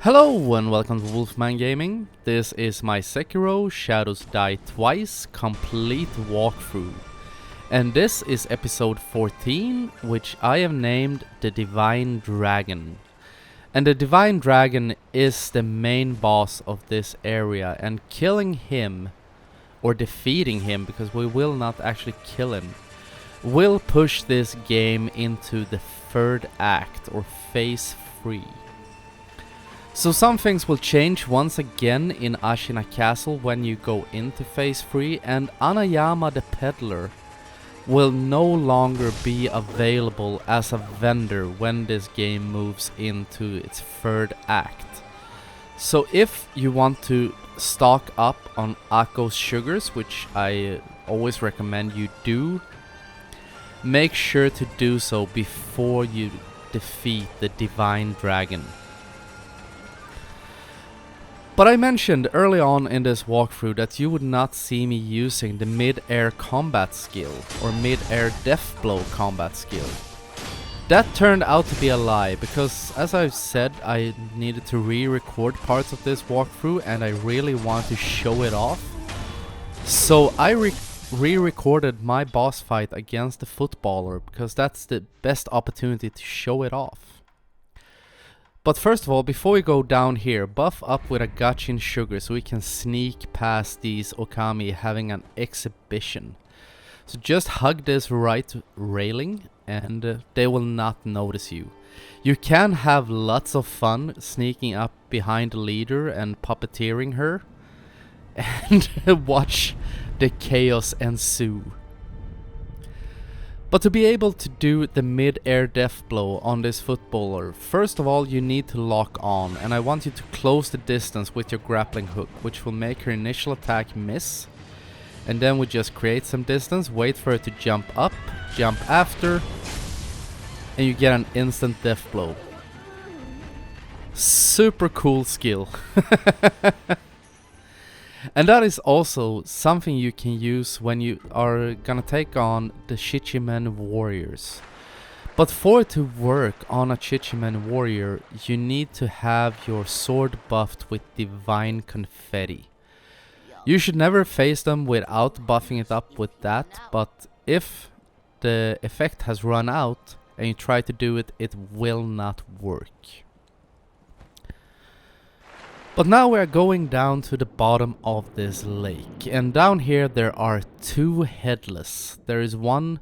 Hello and welcome to Wolfman Gaming. This is my Sekiro Shadows Die Twice complete walkthrough. And this is episode 14, which I have named the Divine Dragon. And the Divine Dragon is the main boss of this area, and killing him, or defeating him, because we will not actually kill him, will push this game into the third act, or phase 3. So some things will change once again in Ashina Castle when you go into phase 3, and Anayama the Peddler will no longer be available as a vendor when this game moves into its third act. So if you want to stock up on Akko's sugars, which I always recommend you do, make sure to do so before you defeat the Divine Dragon. But I mentioned early on in this walkthrough that you would not see me using the MidAir combat skill, or MidAir death blow combat skill. That turned out to be a lie, because as I've said, I needed to re-record parts of this walkthrough and I really want to show it off. So I re-recorded my boss fight against the footballer, because that's the best opportunity to show it off. But first of all, before we go down here, buff up with a Gachin sugar so we can sneak past these Okami having an exhibition. So just hug this right railing and they will not notice you. You can have lots of fun sneaking up behind the leader and puppeteering her and watch the chaos ensue. But to be able to do the mid-air death blow on this footballer, first of all you need to lock on, and I want you to close the distance with your grappling hook, which will make her initial attack miss. And then we just create some distance, wait for her to jump up, jump after, and you get an instant death blow. Super cool skill. And that is also something you can use when you are gonna take on the Shichimen warriors. But for it to work on a Shichimen warrior, you need to have your sword buffed with divine confetti. You should never face them without buffing it up with that, but if the effect has run out and you try to do it, it will not work. But now we are going down to the bottom of this lake, and down here there are two headless. There is one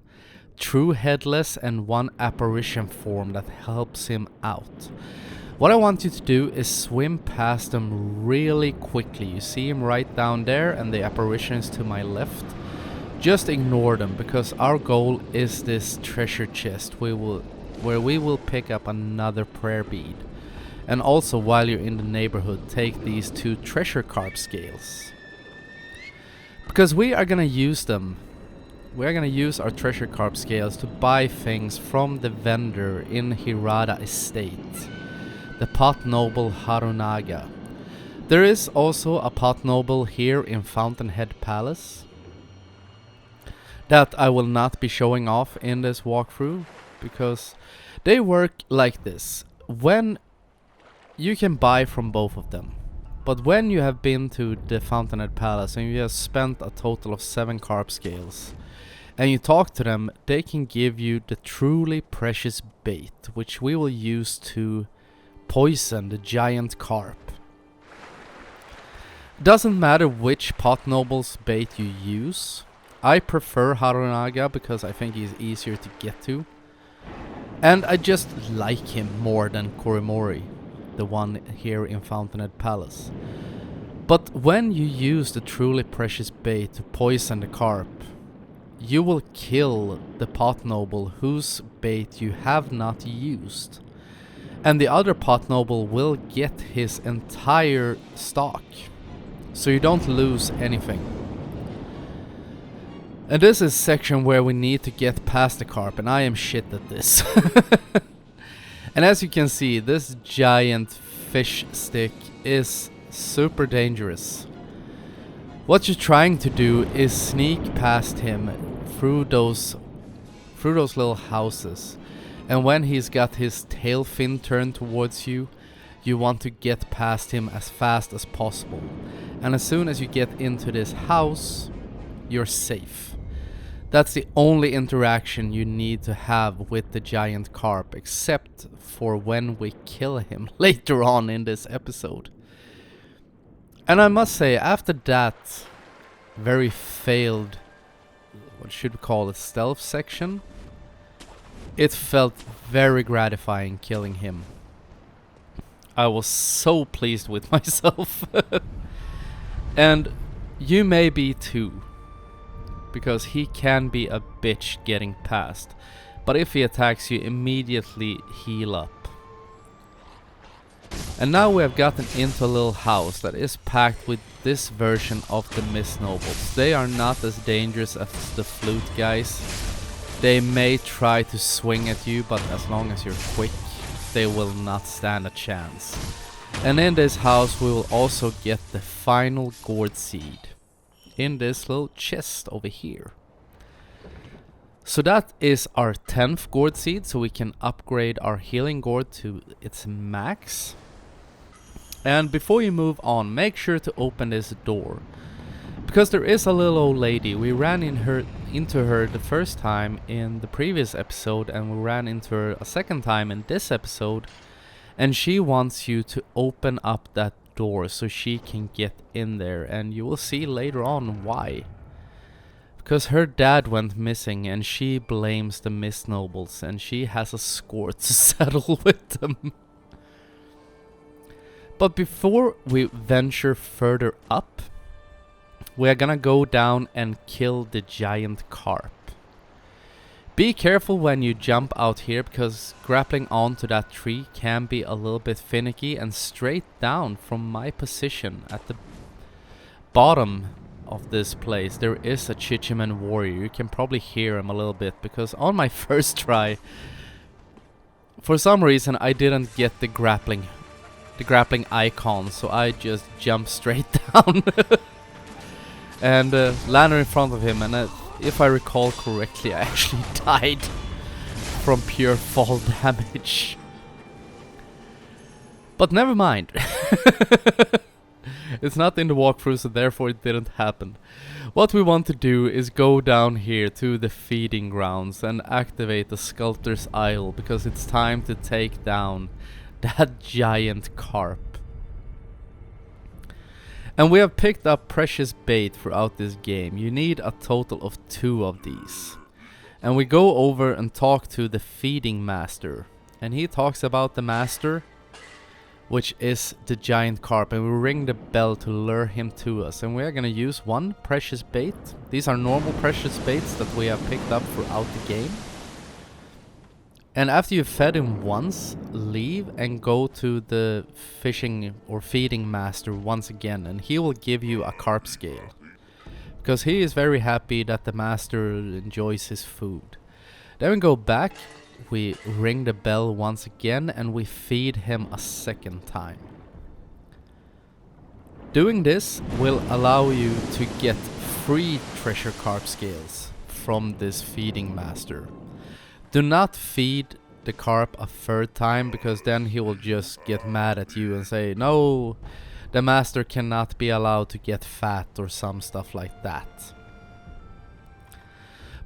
true headless and one apparition form that helps him out. What I want you to do is swim past them really quickly. You see him right down there and the apparition is to my left. Just ignore them, because our goal is this treasure chest where we will pick up another prayer bead. And also, while you're in the neighborhood, take these two treasure carp scales. Because we are gonna use them. We're gonna use our treasure carp scales to buy things from the vendor in Hirada Estate. The pot noble Harunaga. There is also a pot noble here in Fountainhead Palace that I will not be showing off in this walkthrough, because they work like this. When you can buy from both of them, but when you have been to the Fountainhead Palace and you have spent a total of 7 carp scales and you talk to them, they can give you the truly precious bait, which we will use to poison the giant carp. Doesn't matter which pot noble's bait you use. I prefer Harunaga because I think he's easier to get to, and I just like him more than Korimori, the one here in Fountainhead Palace. But when you use the truly precious bait to poison the carp, you will kill the pot noble whose bait you have not used, and the other pot noble will get his entire stock, so you don't lose anything. And this is section where we need to get past the carp, and I am shit at this. And as you can see, this giant fish stick is super dangerous. What you're trying to do is sneak past him through those little houses. And when he's got his tail fin turned towards you, you want to get past him as fast as possible. And as soon as you get into this house, you're safe. That's the only interaction you need to have with the giant carp, except for when we kill him later on in this episode. And I must say, after that very failed, what should we call it, stealth section, it felt very gratifying killing him. I was so pleased with myself. And you may be too, because he can be a bitch getting past. But if he attacks you, immediately heal up. And now we have gotten into a little house that is packed with this version of the Mist Nobles. They are not as dangerous as the flute guys. They may try to swing at you, but as long as you're quick, they will not stand a chance. And in this house we will also get the final gourd seed in this little chest over here. So that is our 10th gourd seed, so we can upgrade our healing gourd to its max. And before you move on, make sure to open this door, because there is a little old lady. We ran into her the first time in the previous episode, and we ran into her a second time in this episode, and she wants you to open up that door so she can get in there, and you will see later on why. Because her dad went missing and she blames the Mist Nobles, and she has a score to settle with them. But before we venture further up, we are gonna go down and kill the giant carp. Be careful when you jump out here, because grappling onto that tree can be a little bit finicky, and straight down from my position at the bottom of this place there is a Chichiman warrior. You can probably hear him a little bit, because on my first try, for some reason I didn't get the grappling icon, so I just jumped straight down and landed in front of him, and if I recall correctly, I actually died from pure fall damage. But never mind. It's not in the walkthrough, so therefore it didn't happen. What we want to do is go down here to the feeding grounds and activate the Sculptors Idol, because it's time to take down that giant carp. And we have picked up precious bait throughout this game. You need a total of 2 of these. And we go over and talk to the feeding master, and he talks about the master, which is the giant carp, and we ring the bell to lure him to us. And we are gonna use 1 precious bait. These are normal precious baits that we have picked up throughout the game. And after you've fed him once, leave and go to the fishing or feeding master once again, and he will give you a carp scale, because he is very happy that the master enjoys his food. Then we go back, we ring the bell once again, and we feed him a second time. Doing this will allow you to get free treasure carp scales from this feeding master. Do not feed the carp a 3rd time, because then he will just get mad at you and say, no, the master cannot be allowed to get fat or some stuff like that.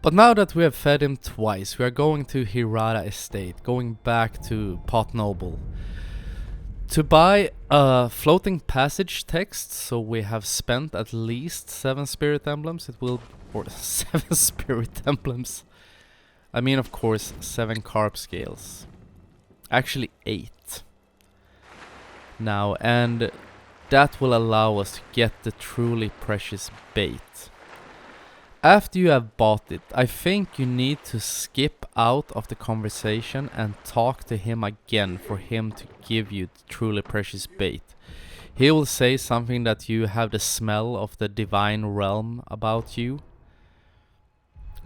But now that we have fed him twice, we are going to Hirata Estate, going back to Pot Noble, to buy a floating passage text. So we have spent at least 7 spirit emblems. Or 7 spirit emblems. I mean, of course, 7 carp scales. Actually 8. Now, and that will allow us to get the truly precious bait. After you have bought it, I think you need to skip out of the conversation and talk to him again for him to give you the truly precious bait. He will say something that you have the smell of the divine realm about you,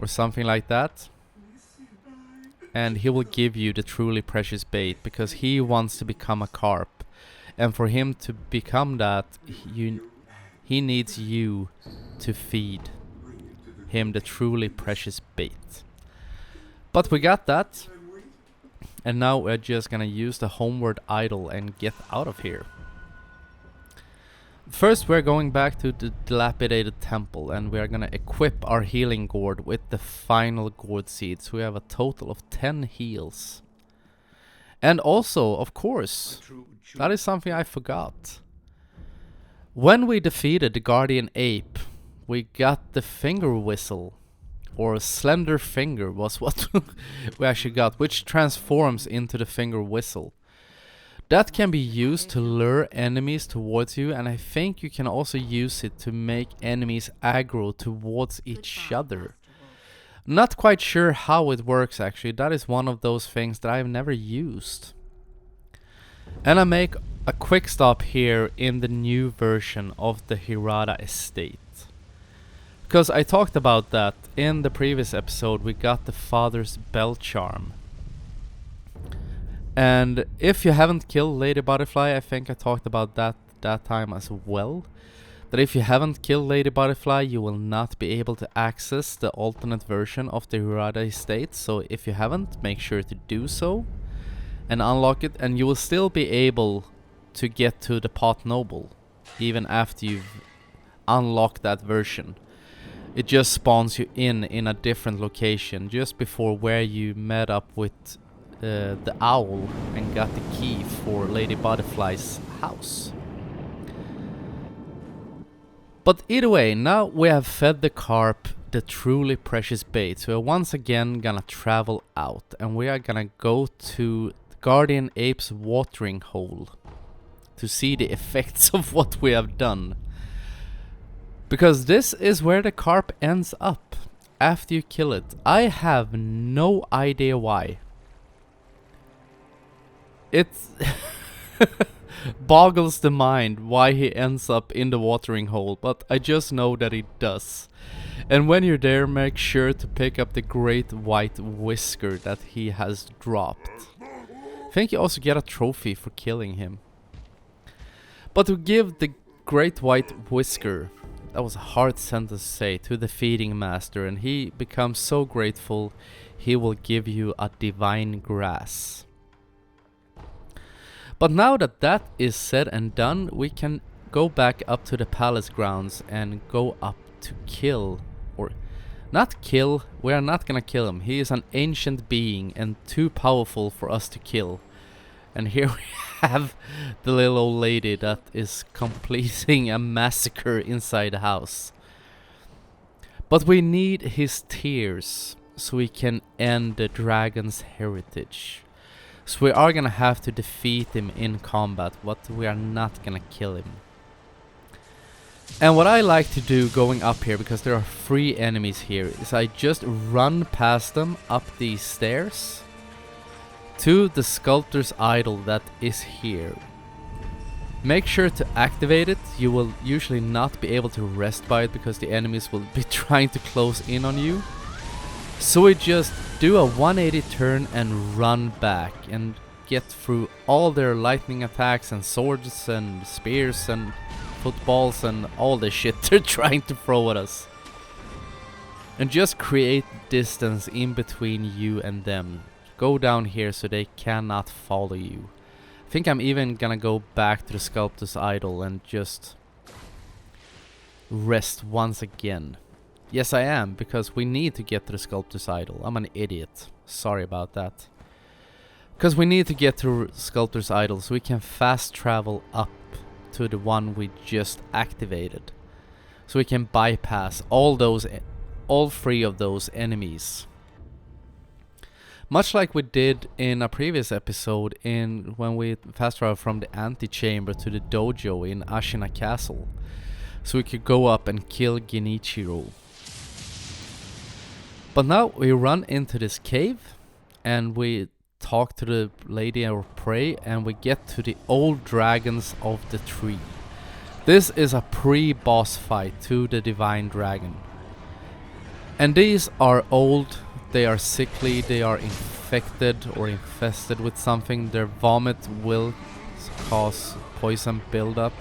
or something like that. And he will give you the truly precious bait, because he wants to become a carp. And for him to become that, he needs you to feed him the truly precious bait. But we got that. And now we're just gonna use the homeward idol and get out of here. First we're going back to the dilapidated temple, and we're gonna equip our healing gourd with the final gourd seeds. We have a total of 10 heals. And also, of course, that is something I forgot. When we defeated the guardian ape, we got the finger whistle, or slender finger was what we actually got, which transforms into the finger whistle. That can be used to lure enemies towards you, and I think you can also use it to make enemies aggro towards each other. Not quite sure how it works actually. That is one of those things that I've never used. And I make a quick stop here in the new version of the Hirata estate. Because I talked about that in the previous episode. We got the father's bell charm. And if you haven't killed Lady Butterfly, I think I talked about that time as well. That if you haven't killed Lady Butterfly, you will not be able to access the alternate version of the Hirata estate. So if you haven't, make sure to do so and unlock it, and you will still be able to get to the Pot Noble even after you've unlocked that version. It just spawns you in a different location just before where you met up with the owl and got the key for Lady Butterfly's house. But either way, now we have fed the carp the truly precious bait. So we're once again gonna travel out, and we are gonna go to Guardian Ape's watering hole to see the effects of what we have done. Because this is where the carp ends up after you kill it. I have no idea why. It boggles the mind why he ends up in the watering hole, but I just know that he does. And when you're there, make sure to pick up the great white whisker that he has dropped. I think you also get a trophy for killing him. But to give the great white whisker, that was a hard sentence to say, to the feeding master, and he becomes so grateful he will give you a divine grass. But now that that is said and done, we can go back up to the palace grounds and go up to kill, or not kill, we are not gonna kill him. He is an ancient being and too powerful for us to kill. And here we have the little old lady that is completing a massacre inside the house. But we need his tears so we can end the dragon's heritage. So we are gonna have to defeat him in combat, but we are not gonna kill him. And what I like to do going up here, because there are 3 enemies here, is I just run past them up these stairs to the Sculptors Idol that is here. Make sure to activate it. You will usually not be able to rest by it because the enemies will be trying to close in on you. So we just do a 180 turn and run back and get through all their lightning attacks and swords and spears and footballs and all the shit they're trying to throw at us. And just create distance in between you and them. Go down here so they cannot follow you. I think I'm even gonna go back to the Sculptor's Idol and just rest once again. Yes, I am, because we need to get to the Sculptor's Idol. I'm an idiot. Sorry about that. Because we need to get to Sculptor's Idol so we can fast travel up to the one we just activated. So we can bypass all 3 of those enemies. Much like we did in a previous episode when we fast traveled from the antechamber to the dojo in Ashina Castle. So we could go up and kill Genichiro. But now we run into this cave and we talk to the lady or pray, and we get to the old dragons of the tree. This is a pre-boss fight to the divine dragon. And these are old, they are sickly, they are infected or infested with something. Their vomit will cause poison buildup.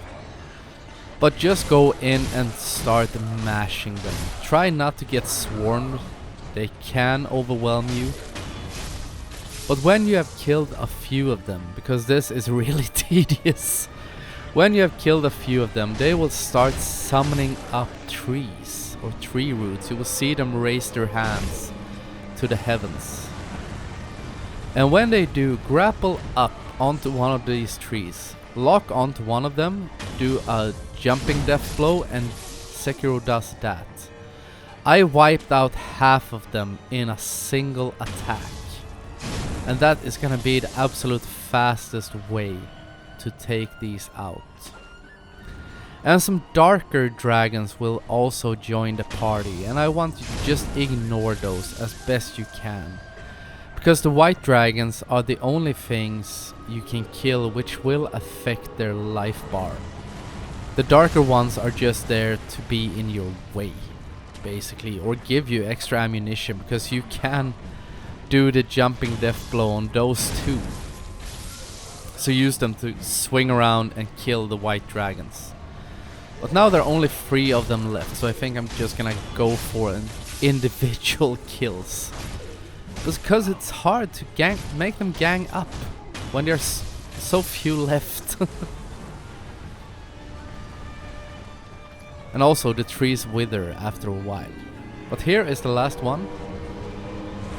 But just go in and start mashing them. Try not to get swarmed. They can overwhelm you. But when you have killed a few of them, because this is really tedious, when you have killed a few of them, they will start summoning up trees or tree roots. You will see them raise their hands to the heavens. And when they do, grapple up onto one of these trees, lock onto one of them, do a jumping death blow, and Sekiro does that. I wiped out half of them in a single attack. And that is gonna be the absolute fastest way to take these out. And some darker dragons will also join the party, and I want you to just ignore those as best you can. Because the white dragons are the only things you can kill which will affect their life bar. The darker ones are just there to be in your way, basically, or give you extra ammunition, because you can do the jumping death blow on those two. So use them to swing around and kill the white dragons. But now there are only 3 of them left, so I think I'm just gonna go for an individual kills. Because it's hard to make them gang up when there's so few left. And also the trees wither after a while. But here is the last one.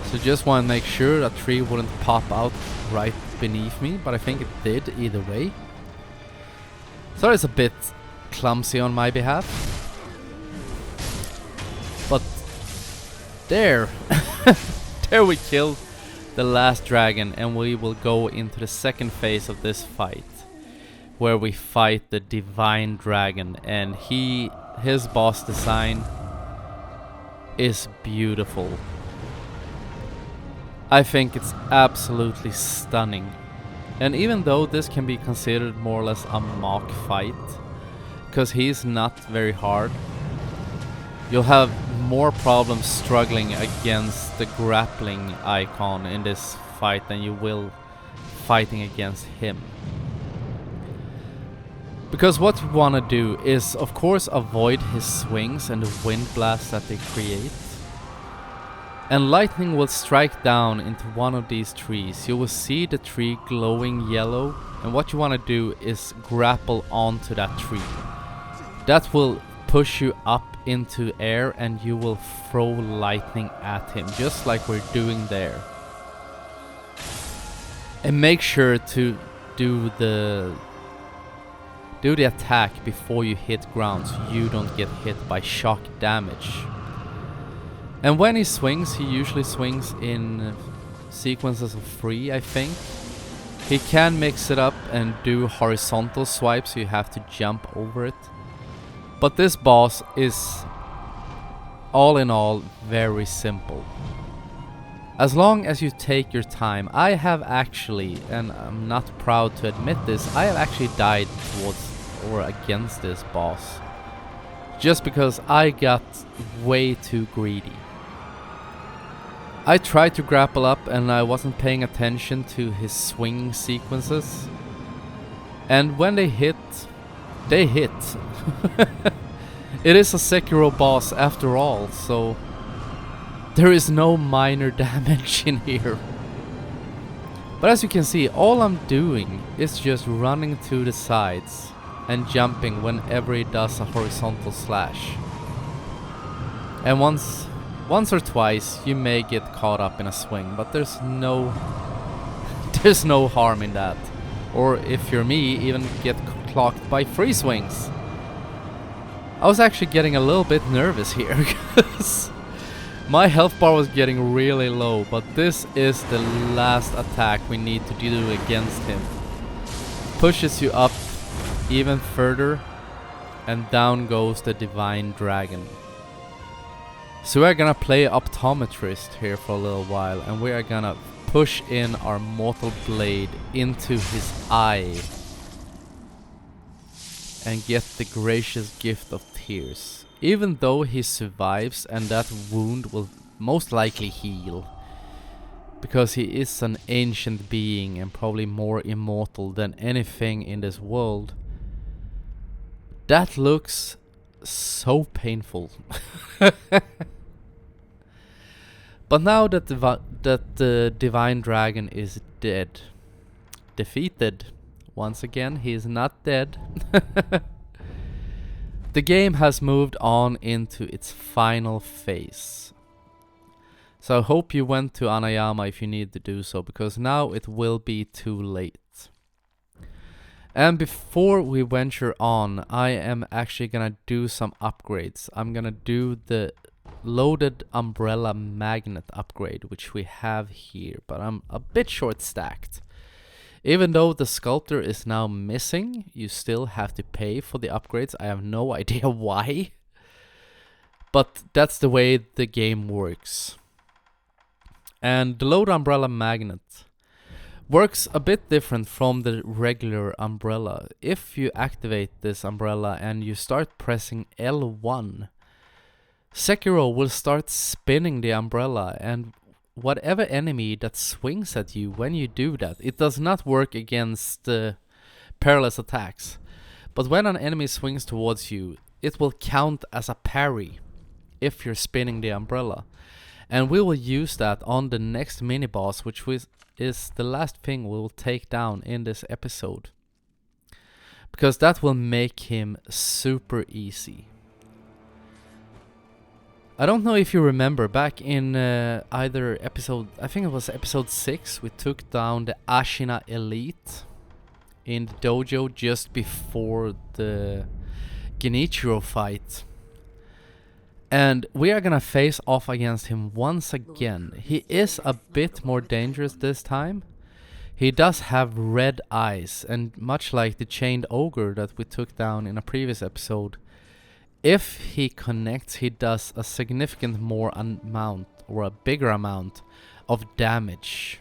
So just want to make sure that tree wouldn't pop out right beneath me, but I think it did either way. So it's a bit clumsy on my behalf. But there. There we killed the last dragon, and we will go into the second phase of this fight, where we fight the divine dragon, and his boss design is beautiful. I think it's absolutely stunning. And even though this can be considered more or less a mock fight, because he's not very hard, you'll have more problems struggling against the grappling icon in this fight than you will fighting against him. Because what you want to do is, of course, avoid his swings and the wind blasts that they create. And lightning will strike down into one of these trees. You will see the tree glowing yellow, and what you want to do is grapple onto that tree. That will push you up into air, and you will throw lightning at him, just like we're doing there. And make sure to do the attack before you hit ground, so you don't get hit by shock damage. And when he swings, he usually swings in sequences of 3, I think. He can mix it up and do horizontal swipes, so you have to jump over it. But this boss is, all in all, very simple. As long as you take your time. I have actually, and I'm not proud to admit this, I have actually died towards or against this boss. Just because I got way too greedy. I tried to grapple up and I wasn't paying attention to his swing sequences. And when they hit, they hit. It is a Sekiro boss after all, so there is no minor damage in here. But as you can see, all I'm doing is just running to the sides and jumping whenever he does a horizontal slash. And once or twice you may get caught up in a swing, but there's no harm in that. Or if you're me, even get clocked by 3 swings. I was actually getting a little bit nervous here because my health bar was getting really low, but this is the last attack we need to do against him. Pushes you up even further, and down goes the divine dragon. So we're gonna play optometrist here for a little while, and we are gonna push in our mortal blade into his eye and get the gracious gift of tears. Even though he survives, and that wound will most likely heal, because he is an ancient being and probably more immortal than anything in this world. That looks so painful. But now that the divine dragon is defeated, once again, he is not dead. The game has moved on into its final phase. So I hope you went to Anayama if you need to do so, because now it will be too late. And before we venture on, I am actually gonna do some upgrades. I'm gonna do the loaded umbrella magnet upgrade, which we have here, but I'm a bit short stacked. Even though the sculptor is now missing, you still have to pay for the upgrades. I have no idea why, but that's the way the game works. And the load umbrella magnet works a bit different from the regular umbrella. If you activate this umbrella and you start pressing L1, Sekiro will start spinning the umbrella, and whatever enemy that swings at you when you do that, it does not work against perilous attacks. But when an enemy swings towards you, it will count as a parry if you're spinning the umbrella. And we will use that on the next mini-boss, which is the last thing we will take down in this episode. Because that will make him super easy. I don't know if you remember, back in either episode, I think it was episode 6, we took down the Ashina Elite in the dojo just before the Genichiro fight. And we are gonna face off against him once again. He is a bit more dangerous this time. He does have red eyes, and much like the chained ogre that we took down in a previous episode, if he connects, he does a significant more amount, or a bigger amount, of damage.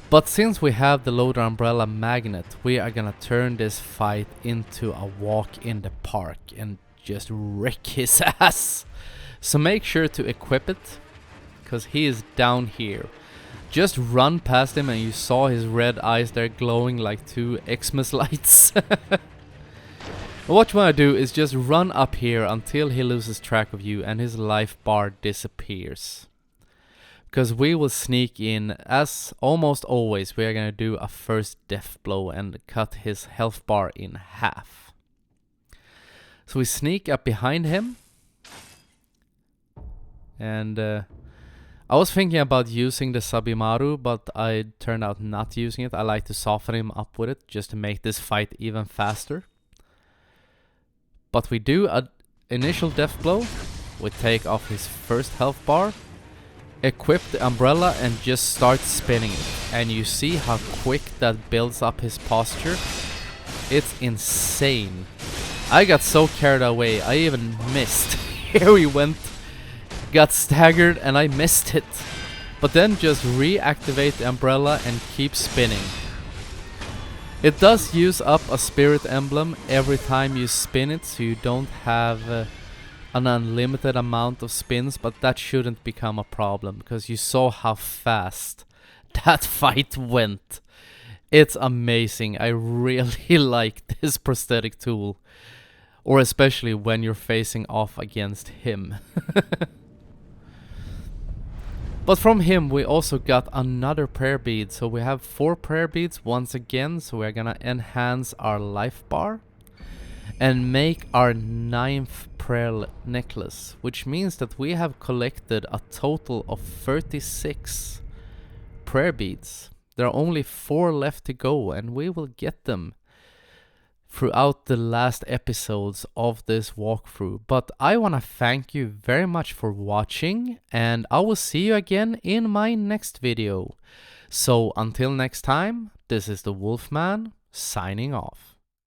But since we have the loader umbrella magnet, we are gonna turn this fight into a walk in the park and just wreck his ass. So make sure to equip it, because he is down here. Just run past him and you saw his red eyes there glowing like two Xmas lights. What you want to do is just run up here until he loses track of you and his life bar disappears. Because we will sneak in, as almost always, we are going to do a first death blow and cut his health bar in half. So we sneak up behind him, and I was thinking about using the Sabimaru, but I turned out not using it. I like to soften him up with it, just to make this fight even faster. But we do an initial death blow, we take off his first health bar, equip the umbrella and just start spinning it. And you see how quick that builds up his posture. It's insane. I got so carried away, I even missed. Here we went, got staggered, and I missed it. But then just reactivate the umbrella and keep spinning. It does use up a spirit emblem every time you spin it, so you don't have an unlimited amount of spins, but that shouldn't become a problem, because you saw how fast that fight went. It's amazing. I really like this prosthetic tool. Or especially when you're facing off against him. But from him we also got another prayer bead. So we have 4 prayer beads once again. So we're gonna enhance our life bar. And make our 9th prayer necklace. Which means that we have collected a total of 36 prayer beads. There are only 4 left to go, and we will get them throughout the last episodes of this walkthrough. But I want to thank you very much for watching, and I will see you again in my next video. So until next time, this is the Wolfman signing off.